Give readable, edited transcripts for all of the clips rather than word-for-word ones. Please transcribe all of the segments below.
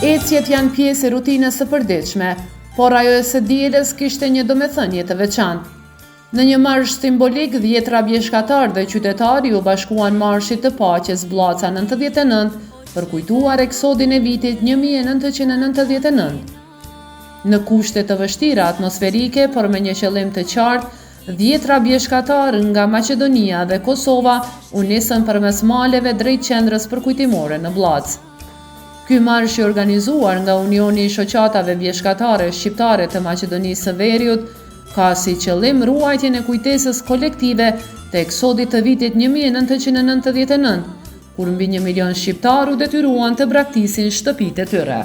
Ecjet janë pjesë e rutinës së përditshme, por ajo e së dielës kishte një domethënie të veçantë. Në një marsh simbolik, 10 bjeshkatar dhe qytetarë u bashkuan marshit të paqes Vllaca 99 për kujtuar eksodin e vitit 1999. Në kushte të vështira atmosferike, por me një qëllim të qartë, 10 bjeshkatar nga Maqedonia dhe Kosova u nisën përmes maleve drejt qendrës përkujtimore në Vllac. Ky marsh i organizuar nga Unioni i Shoqatave Bjeshkatare Shqiptare të Maqedonisë së Veriut ka si qëllim ruajtjen e kujtesës kolektive të eksodit të vitit 1999, kur mbi 1 milion shqiptar u detyruan të braktisin shtëpitë e tyre.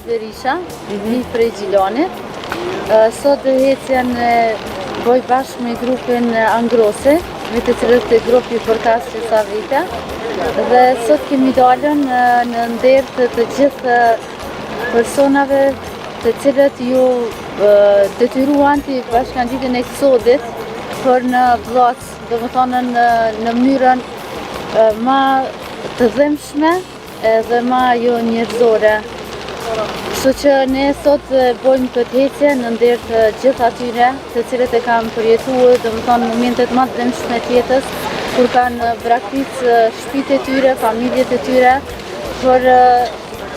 Berisha, një prej Gjilanit. Sot ecjen bëj bashkë me grupin Angrose, me të cilët të grupi përkas që sa vite. Dhe sot kemi dalën në nder të gjithë personave të cilët ju detyruan të bashkangjitin e eksodit për në Vllac, do më thonë në mënyrën ma të dhëmshme dhe ma jo njerëzore. Kështu që ne sot bojmë këtë ecje në nder të gjithë atyre të cilët e kam përjetuar, domethënë momentet më të dëmshme të jetës, kur kanë braktisë shtëpitë e tyre, familjet e tyre për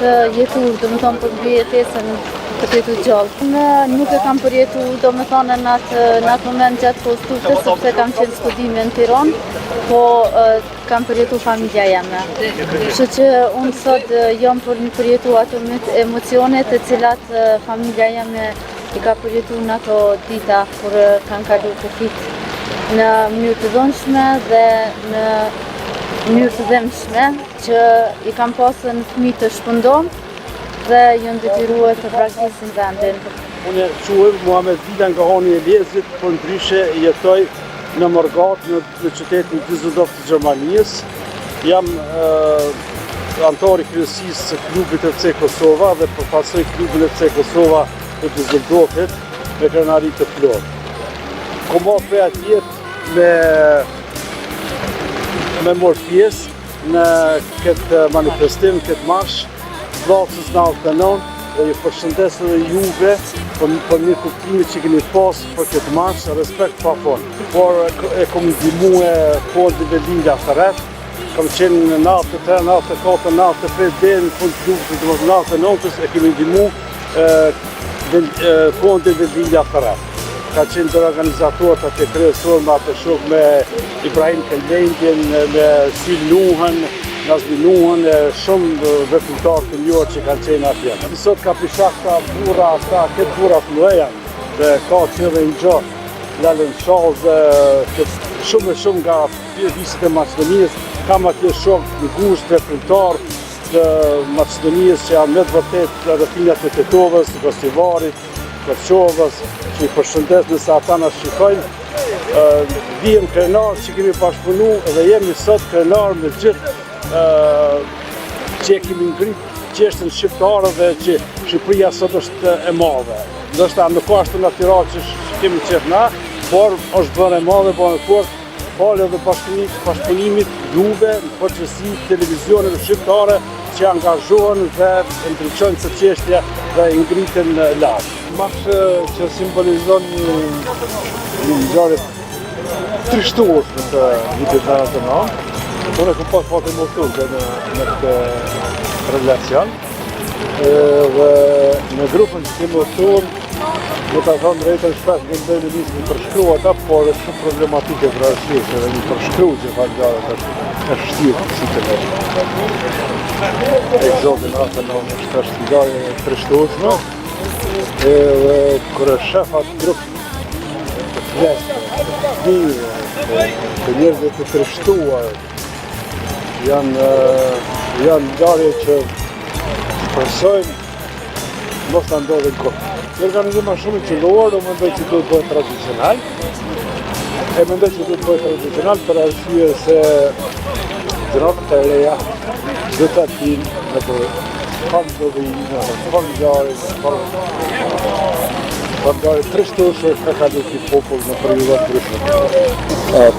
të jetuar, domethënë për mbi jetesën të jetu gjallë. Unë nuk e kam përjetuar, domethënë në atë moment gjatë kohës tutës, sepse kam qenë studime në Tiranë, po kam përjetuar familja jeme. Kështu që unë sot jam përjetu ato emocione të cilat familja jeme i ka përjetuar në ato dita kur kanë kaluar kufit në mënyrë të dhunshme dhe në mënyrë të dhëmshme, që i kam pasur në fëmijë të shpëndom dhe janë detyruar të braktisin vendin. Unë quhem Muhamet Vila nga Hani i Lezit, por ndryshe jetoj në Morgat, në qytetin Düsseldorf të Gjermanisë. Jam antar i kryesisë së klubit FC Kosova dhe përfaqësoj klubin FC Kosova të Düsseldorfit me krenari të plotë. Kom marrë atje me morë pjesë në këtë manifestim, këtë marsh, Vllacës 99, dhe ju përshëndes edhe juve për një kuptimi që keni pas për këtë marsh, respekt pa fond. Por e kom ndihmu Fondin Velindja Tharet, kam qenë në 93, 94, 95 dhe në fund klubit të 99 e kemi ndihmu Fondin Velindja Tharet. Ka qenë dhe organizatorët atë kryesor me atë shok me Ibrahim Kellendjen, me Sil Nuhen, Nazmi Nuhen, shumë veprimtarë të njohur që kanë qenë atje. Sot ka pishak ka burra, këtë burra të mëdha, dhe ka që dhe një gjatë, Lalen Shaz, shumë nga visit e Maqedonisë, kam atje shok në gusht veprimtarë të Maqedonisë që janë me të vërtet rrëfinjat e Tetovës, të Kostivarit, Kërqovës, që i përshëndes nëse ata na shikojnë. Vijem krenar që kemi bashkëpunu dhe jemi sot krenar me gjithë që e kemi ngrit qeshtën shqiptare dhe që Shqipëria sot është e madhe. Ndoshta nuk është në Tiranë që kemi qenë na, por është bërë e madhe, bërë e fort, falë edhe bashkëpunimit juve në përgjithësi televizioneve shqiptare që angazhohen dhe ndriçojnë këtë çështje dhe i ngritën lart. Marsh që simbolizon një ngjarje trishtuese të vitit 99. Unë kam pas fatin motor në këtë relacion. Dhe në grupën që kemi motor, do ta them drejtën shpesh në ndërmjet nisë për shkruar ata, por është shumë problematike për arsye se një përshkruajtje fjalëre është vështirë si të vetë. Ekzotën ata në është ngjarje trishtuese. Edhe kur shef atë grup të fletë, të njerëzve të trishtuar, janë ngjarje që përsojnë mos të ndodhin kohë. Organizim është shumë i qelluar, unë mendoj që duhet bëhet tradicional. Mendoj që duhet bëhet tradicional për arsye se gjërat e reja do ta dinë në për pandeminë, për ngjarje trishtuese ka kaluar ky popull në periudha të ndryshme.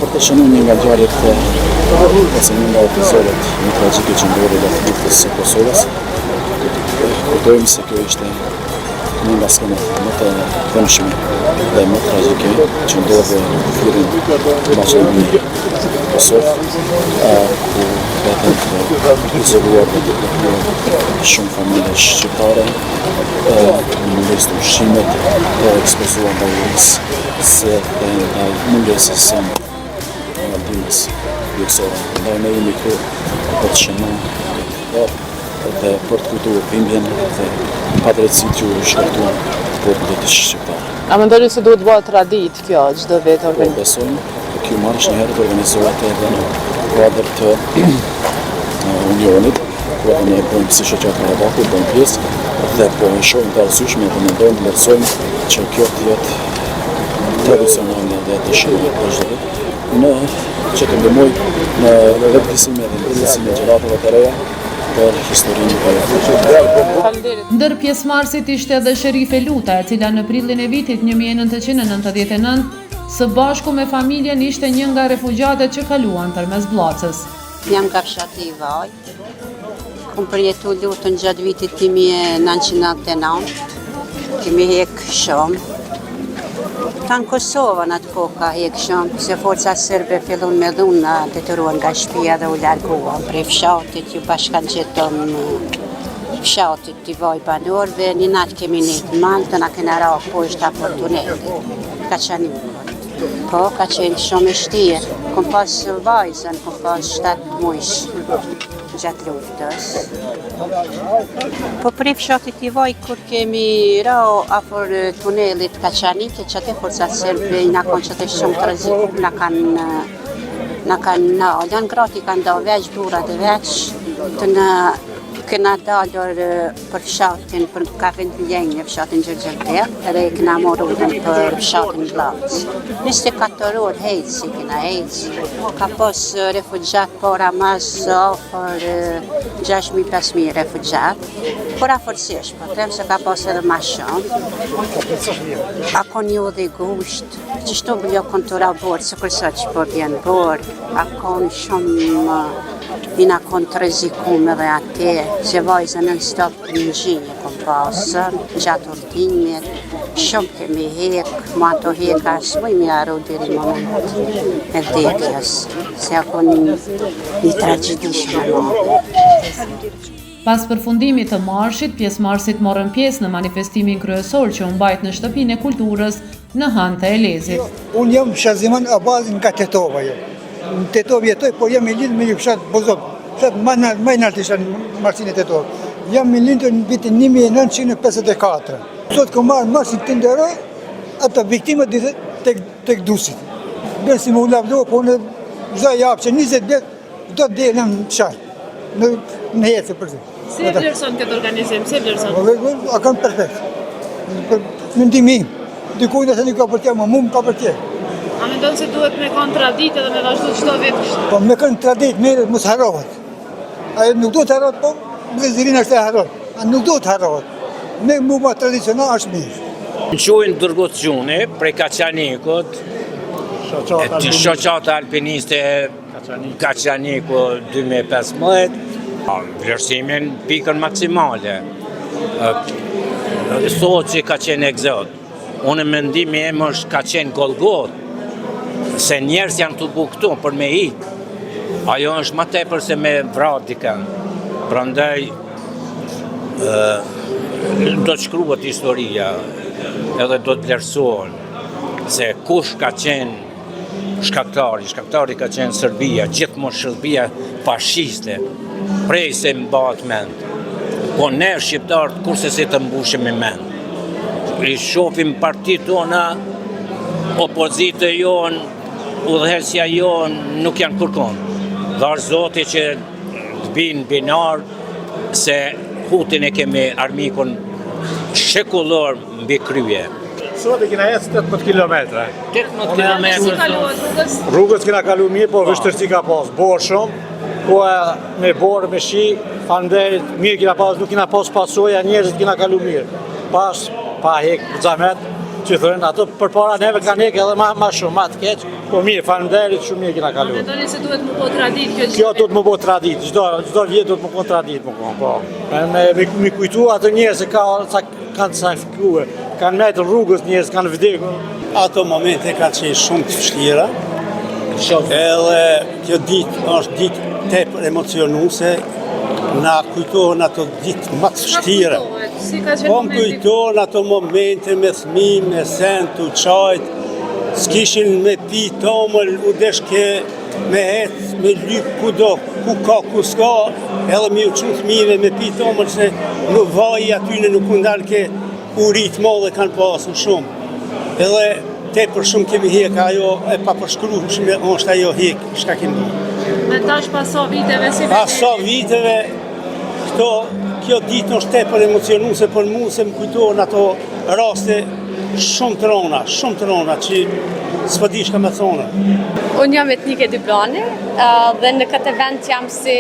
Për të shënuar një nga ngjarjet ose një nga episodet më tragjike që ndodhi gjatë luftës së Kosovës, kujtojmë se kjo ishte një nga skenat më të këndshme dhe më tragjike që ndodhi në firin Maqedoni Kosovë, ku vetëm izoluar shumë familje shqiptare, mungesë të ushqimit, ekspozuar nga urisë, se dhe nga mungesës së ndihmës bjekësore. Ndaj ne jemi këtu për të shënuar dhe për të kujtuar dhimbjen dhe padrejtësitë që u shkaktuan popullit shqiptar. A mendoni se duhet bëhet traditë kjo çdo vit organizohet? Besojmë se kjo marrësh një herë të organizohet edhe në kuadër të Unionit, ku ne bëjmë si shoqata Karabaku, bëjmë pjesë dhe po e shohim të arsyeshme dhe mendojmë të vlerësojmë që kjo të jetë tradicionale dhe të shënuar për çdo vit. Në që të ndihmoj në vetëdijësimin dhe ndërgjegjësimin e gjeneratave të reja për historinë e Faleminderit. Ndër pjesëmarrësit ishte edhe Sherife Luta, e cila në prillin e vitit 1999 së bashku me familjen ishte një nga refugjatët që kaluan përmes Bllacës. Jam nga fshati i Vaj. Kam përjetu lutën gjatë vitit 1999. Kemi hek shumë. Ta në Kosovë në atë kohë ka hek shumë, se forca serbe fillon me dhunë detyruan nga shtëpia dhe u larguan prej fshatit, ju bashkan gjetëm fshatit t'i Vaj banorëve. Një natë kemi nejtë malë, të na kena ra poshtë apo tunelit. Ka qanikon. Po, ka qenë shumë e shtirë. Kom pas vajzën, kom pas 7 muajsh gjatë luftës. Po prej fshatit i Vaj, kur kemi ra afër tunelit Kaçanike, që atë forcat serbe i na konë që të shumë të rreziku, na kanë janë grati kanë da veç, burra dhe veç, të në këna dalur për fshatin, për ka vendljenje fshatin Gjërgjërtek, edhe i këna morur për fshatin Bllacë. 24 orë hejci, këna hejci. Ka pas refugjat, por mas për 6.000-5.000 refugjat. Por afërsisht, po them se ka pas edhe ma shumë. A kon një dhe gusht, që shto bëllo kon të raborë, se kërsa që po vjen borë, a kon shumë Vina kon të rrezikume dhe atë, që vajzën në stop në gjinje kom pasën, gjatë urtimit, shumë kemi hek, ma ato heka s'moj mi arru diri moment e vdekjes, se ako një tragedi shumë madhe. Pas përfundimit të marshit, pjesëmarrësit morën pjesë në manifestimin kryesor që u mbajt në shtëpinë e kulturës në Han të Elezit. Unë jam Shaziman Abazin nga Tetova. Në Tetova jetoj, por jam i lidhur me një fshat Bozov. Fshat më i lartë ishte në marsinë e Tetovës. Jam i lindur në vitin 1954. Sot kam marrë marshin të nderoj, ata viktimat tek dusit. Bërë si më u lavdo, po në zë japë që 20 vjet do të delë në fshat. Në jetë për të. Si e vlerëson këtë organizim? Si e vlerëson? A kam perfekt. Mendimi im. Dikujt asë një ka për tje, më mu më ka për tje. A mendon se duhet me kanë traditë dhe me vazhdu çdo vit kështu? Po me kanë traditë merret mos harrohet. Ajo nuk duhet harrohet, po vëzërinë është e harrohet. A nuk duhet harrohet. Me mua tradicional është mirë. Më quajnë Dërgot Gjuni, prej Kaçanikut, shoqata alpiniste Kaçaniku 2015, vlerësimin pikën maksimale. thotë që ka qenë egzot. Unë mendimi em është ka qenë Golgot, se njerës janë të buktu për me ikë. Ajo është më tepër se me vrarë dikë. Prandaj do të shkruhet historia, edhe do të vlerësohen se kush ka qenë shkaktari ka qenë Serbia, gjithmonë Serbia fashiste, prej se mbahet mend. Po ne shqiptarët kurse si të mbushim me mend. I shohim partitë tona, opozitë jonë, udhëheqësia jonë nuk janë kurkon. Dhash Zoti që të binë binar se Hutin e kemi armikun shekullor mbi krye. Sot e kina ecë 18 kilometra. 18 kilometra. Rrugës kina kalu mirë, po vështërsi ka pas. Borë shumë, po me borë, me shi, fanderit, mirë kina pas, nuk kina pas pasoja, njerëzit kina kalu mirë. Pas, pa hek, zamet, që thënë, ato për para neve kanë hek edhe ma shumë, ma të keqë, po mirë, fanderit, shumë mirë kina kalu. Mendoni se duhet më po tradit kjo? Kjo duhet më bo tradit, çdo vjet duhet më kon tradit më kon, po. Me kujtu ato njerëz se kanë sakrifikuar, kanë metë rrugës njerëz, kanë vdekur. Ato momente kanë qenë shumë të vështira, edhe kjo ditë është ditë tepër emocionuese, na kujtohen ato ditë më të vështira. Po më kujtohen ato momente me fëmijë, me send, u çajt, s'kishin me pi tomël, u deshke me hec, me lyp kudo, ku ka, ku s'ka, edhe me u qu fëmijëve me pi tomël se nuk vaji atyne nuk ndalë ke urit modhe kanë pasën shumë. Edhe tepër shumë kemi hek, ajo e pa përshkrueshme është ajo hek, çka kemi. Me tash paso viteve si Paso viteve, kjo ditë është tepër emocionuese për mua se më kujtohen ato raste shumë të rona që s'po di çka më thonë. Unë jam etnike Dyblani dhe në këtë event jam si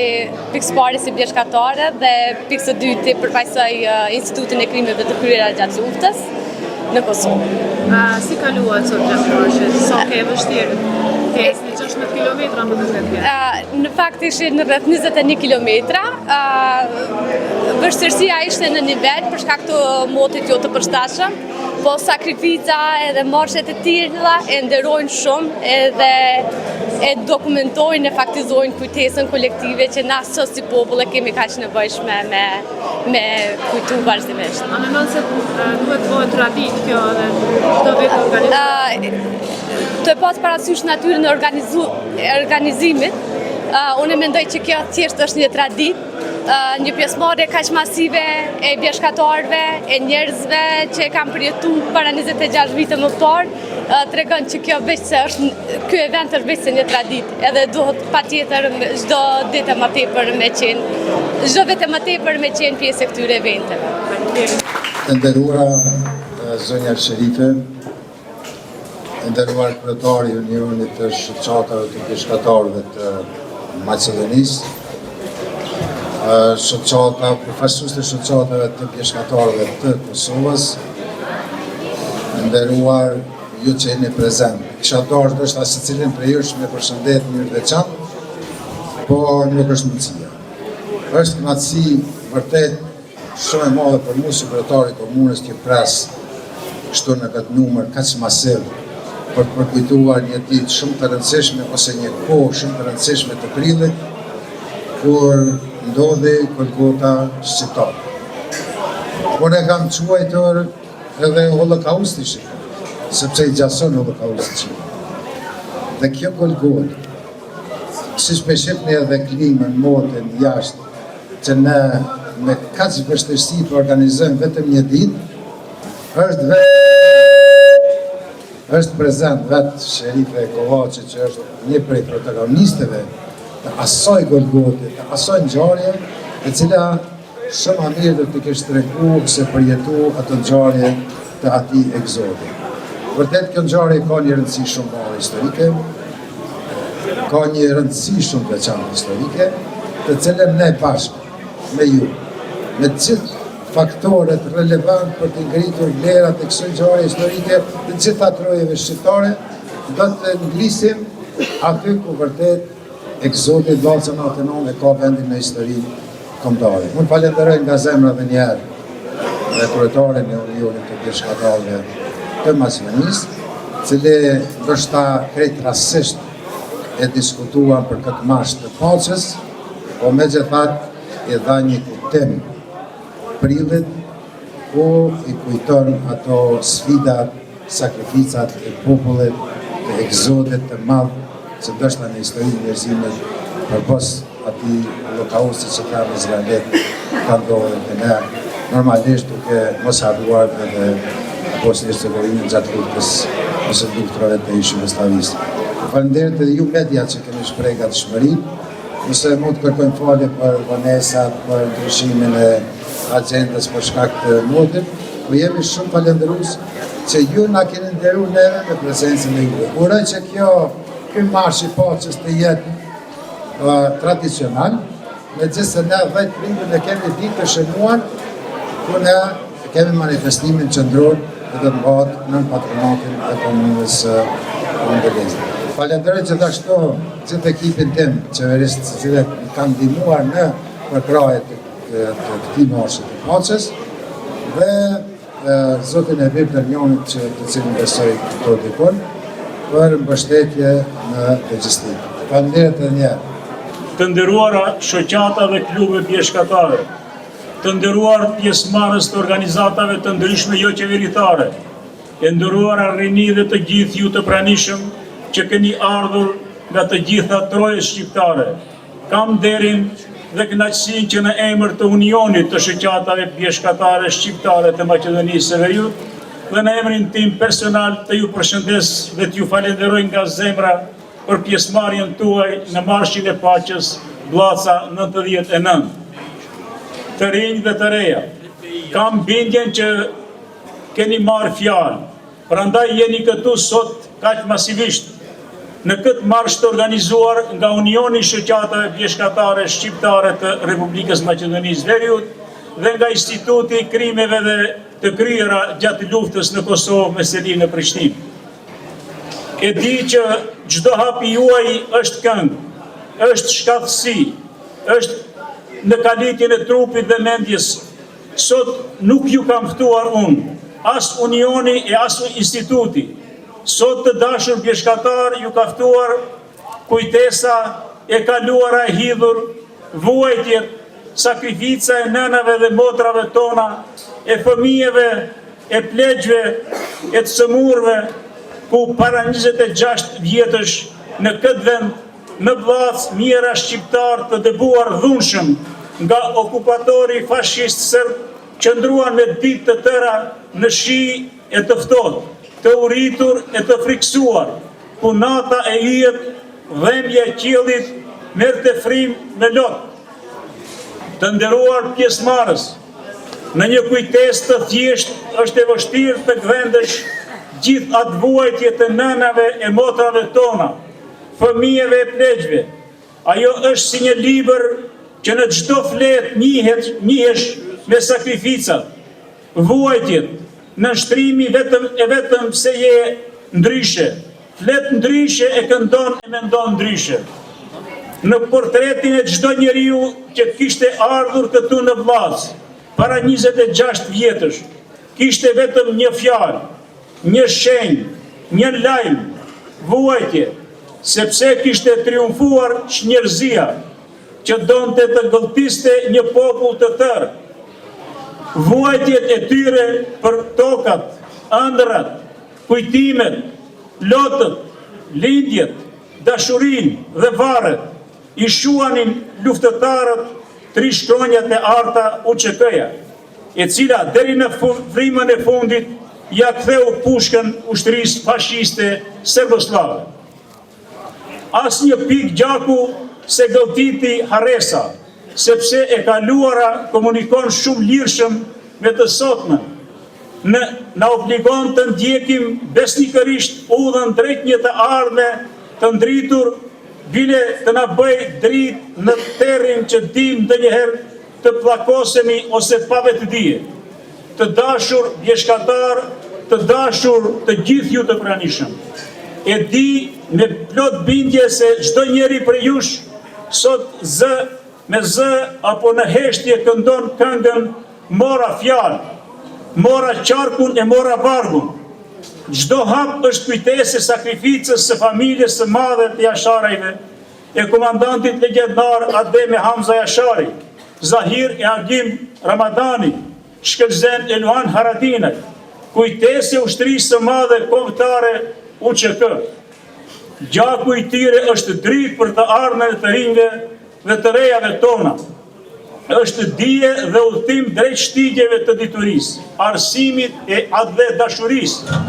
pikës pari si bjeshkatare dhe pikës së dyti përfaqësoj Institutin e Krimeve të kryera gjatë luftës në Kosovë. Si kaluat sot gjatë marshit? Sa ke vështirë? Ke 16 kilometra më duket vjetë? Në fakt ishin në rreth 21 kilometra. Vështirësia ishte në nivel për shkak të motit jo të përshtatshëm, po sakrifica edhe marshet e tilla e nderojnë shumë edhe e dokumentojnë e faktizojnë kujtesën kolektive që na sot si popull e kemi kaq nevojshme me kujtu vazhdimisht. A mendon se duhet bëhet tradit kjo dhe çdo vit organizohet? Të pas parasysh natyrën e organizimit, unë mendoj që kjo thjesht është një traditë, një pjesëmarrje kaq masive e bjeshkatarëve, e njerëzve që e kanë përjetuar para 26 vite më parë, tregon që ky event është veç se një traditë, edhe duhet patjetër çdo ditë më tepër çdo vit më tepër me qenë pjesë e këtyre eventeve. Të nderuara zonja Sherife, të nderuar kryetari i Unionit të Shoqatave të Bjeshkatarëve të Maqedonisë, përfaqësues të shoqatave të bjeshkatarëve të Kosovës, nderuar ju që jeni prezent. Kisha dashur ndoshta secilin prej jush me përshëndet në mënyrë të veçantë, po nuk është mundësia. Është kënaqësi vërtet shumë e madhe për mua si kryetari i komunës që pres kështu në këtë numër kaq masiv për të përkujtuar një ditë shumë të rëndësishme ose një kohë shumë të rëndësishme të prillit, kur ndodhi Golgota shqiptare. Unë e kam quajtur edhe holokausti shqiptar, sepse i gjason holokausti shqiptar. Dhe kjo Golgota, si shpeshifni edhe klimën, motin, jashtë, që ne me kaq vështirësi të organizojmë vetëm një ditë, është prezent vetë Sherife Kovaçi, që është një prej protagonisteve të asaj Golgote, të asaj ngjarje, e cila shumë a mirë do të kesh treguar se përjetu atë ngjarje të atij egzodi. Vërtet kjo ngjarje ka një rëndësi shumë madhe historike, ka një rëndësi shumë të veçantë historike, të cilën ne bashkë me ju, me të gjithë faktorët relevant për të ngritur vlerat e kësaj ngjarje historike të gjitha trojeve shqiptare, do të ngrisim aty ku vërtet egzodi Vllazë 99 e ka vendin në historinë kombëtare. Unë falenderoj nga zemra edhe një herë dhe kryetarin e Unionit të Bjeshkatarëve të Maqedonisë, cili ndoshta krejt rastësisht e diskutuan për këtë marsh të paqes, po megjithatë i dha një kuptim prillit ku i kujton ato sfidat, sakrificat e popullit, të egzodit të madh që ndoshta në historinë e njerëzimit përpos atij holokausti që kanë izraelit ka ndodhur dhe ne normalisht duke mos harruar edhe Bosnjë Hercegovinën gjatë luftës ose luftrave të ish Jugosllavisë. Faleminderit edhe ju media që keni shprehur gatishmërinë, nëse mund të kërkojmë falje për vonesat, për ndryshimin e agjendës për shkak të motit, po jemi shumë falendërues që ju na keni nderuar neve me prezencën e juaj. Uroj që ky marsh i paqes të jetë tradicional, megjithëse ne 10 prindër ne kemi ditë të shënuar, ku ne kemi manifestimin qendror dhe të mbahet në patronatin e komunës Kondolezë. Falenderoj gjithashtu gjithë ekipin tim qeveristë të cilët kanë ndihmuar në përkrahjen të këtij marshi të paqes dhe zotin e Permionit të cilin besoj këto dikon për mbështetje në logjistikë. Falenderoj edhe një herë. Të nderuara shoqata dhe klube bjeshkatare, të nderuar pjesëmarrës të organizatave të ndryshme jo qeveritare, e nderuara rini dhe të gjithë ju të pranishëm që keni ardhur nga të gjitha trojet shqiptare. Kam nderin dhe kënaqësinë që në emër të Unionit të shoqatave bjeshkatare shqiptare të Maqedonisë së Veriut dhe në emrin tim personal të ju përshëndes dhe t'ju falenderoj nga zemra për pjesëmarrjen tuaj në marshin e paqes Blaca 99. Të rinj dhe të reja, kam bindjen që keni marrë fjalë, prandaj jeni këtu sot kaq masivisht në këtë marsh të organizuar nga Unioni Shoqatave Bjeshkatare Shqiptare të Republikës Maqedonisë Veriut dhe nga Instituti i Krimeve dhe të kryera gjatë luftës në Kosovë me selin në Prishtinë. E di që çdo hapi juaj është këngë, është shkatësi, është në kalitjen e trupit dhe mendjes. Sot nuk ju kam ftuar unë, as Unioni e as instituti. Sot të dashur bjeshkatar ju ka ftuar kujtesa e kaluara e hidhur, vuajtjet, sakrifica e nënave dhe motrave tona, e fëmijëve, e plegjve, e të sëmurve, ku para 26 vjetësh në këtë vend, në Blac, mijëra shqiptar të dëbuar dhunshëm nga okupatori fashist serb qëndruan me ditë të tëra në shi e të ftohtë, të uritur e të friksuar, ku nata e yjet, dhembja e qiellit merrte frymë me lot. Të nderuar pjesëmarrës, në një kujtesë të thjeshtë është e vështirë të gdhendesh gjithë atë vuajtje të nënave e motrave tona, fëmijëve e plegjve. Ajo është si një libër që në çdo fletë njihesh me sakrificat, vuajtjet, në nshtrimi vetëm se je ndryshe, flet ndryshe e këndon e mendon ndryshe. Në portretin e çdo njeriu që kishte ardhur këtu në Blac, para 26 vjetësh, kishte vetëm një fjalë, një shenjë, një lajm, vuajtje, sepse kishte triumfuar çnjerëzia, që donte të gëlltiste një popull të tërë. Vuajtjet e tyre për tokat, ëndrat, kujtimet, lotët, lindjet, dashurinë dhe varret, i shuanin luftëtarët trishkronjat e arta UÇK-ja, e cila deri në frymën e fundit ja ktheu pushkën ushtrisë fashiste serboslave. Asnjë pikë gjaku se gëlltiti harresa, sepse e kaluara komunikon shumë lirshëm me të sotmen. Na obligon të ndjekim besnikërisht udhën drejt një të ardhme të ndritur, bile të na bëj dritë në terrin që dim ndonjëherë të pllakosemi ose pa vetëdije. Të dashur bjeshkatar, të dashur të gjithë ju të pranishëm. E di me plot bindje se çdo njeri prej jush sot me zë apo në heshtje këndon këngën mora fjalë, mora qarkun e mora vargun. Çdo hap është kujtesë e sakrificës së familjes së madhe të Jasharajve, e komandantit legjendar Ademe Hamza Jashari, Zahir e Agim Ramadani, Shkëlzen Elvan Haradinaj, kujtesë e ushtrisë së madhe kombëtare UÇK. Gjaku i tyre është dryg për të ardhmen e të rinjve dhe të rejave tona. Është dije dhe udhëtim drejt shtigjeve të diturisë, arsimit e dhe dashurisë.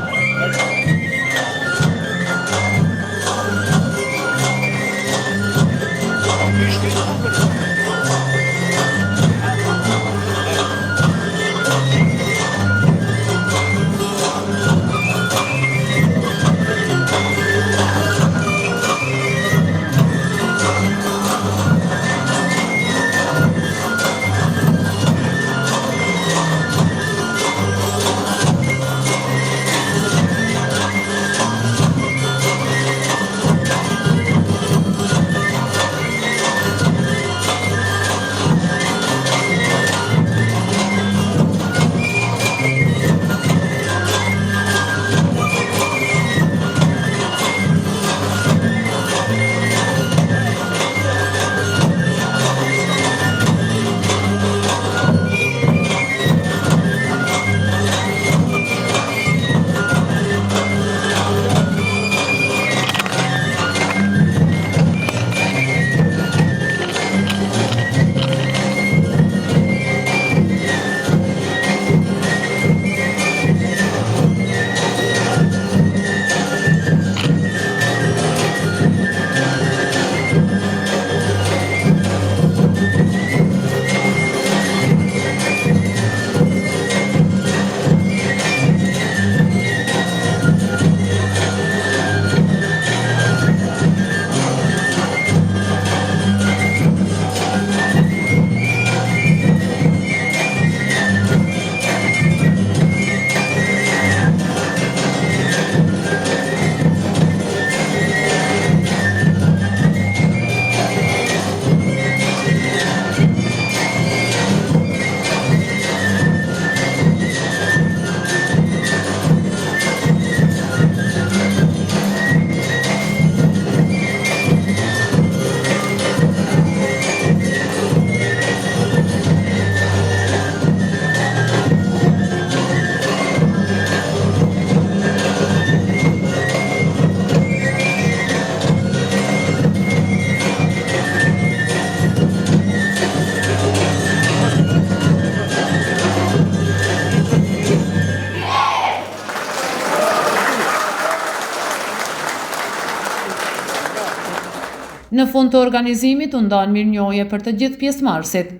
Në fund të organizimit u ndan mirënjohje për të gjithë pjesëmarrësit.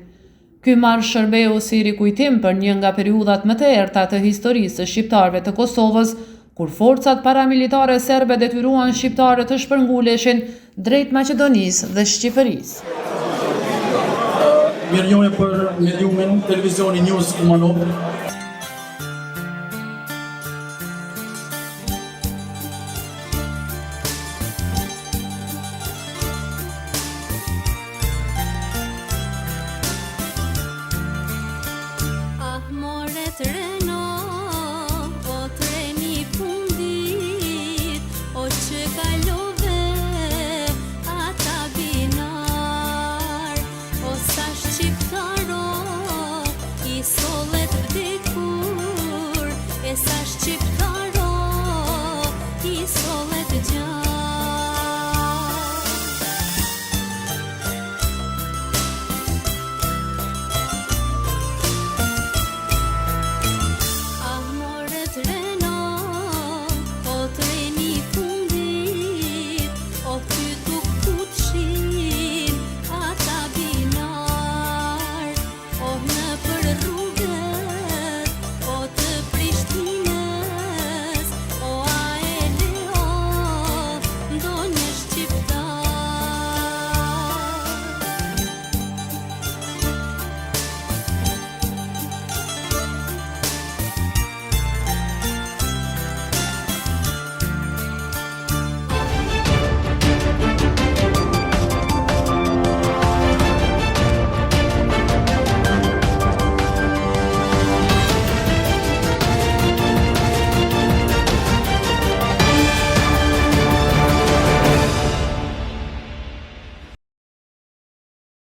Ky marsh shërbeu si rikujtim për një nga periudhat më të errta të historisë së shqiptarëve të Kosovës, kur forcat paramilitare serbe detyruan shqiptarët të shpërnguleshin drejt Maqedonisë dhe Shqipërisë. Mirënjohje për mediumin televizioni News Kumanov. More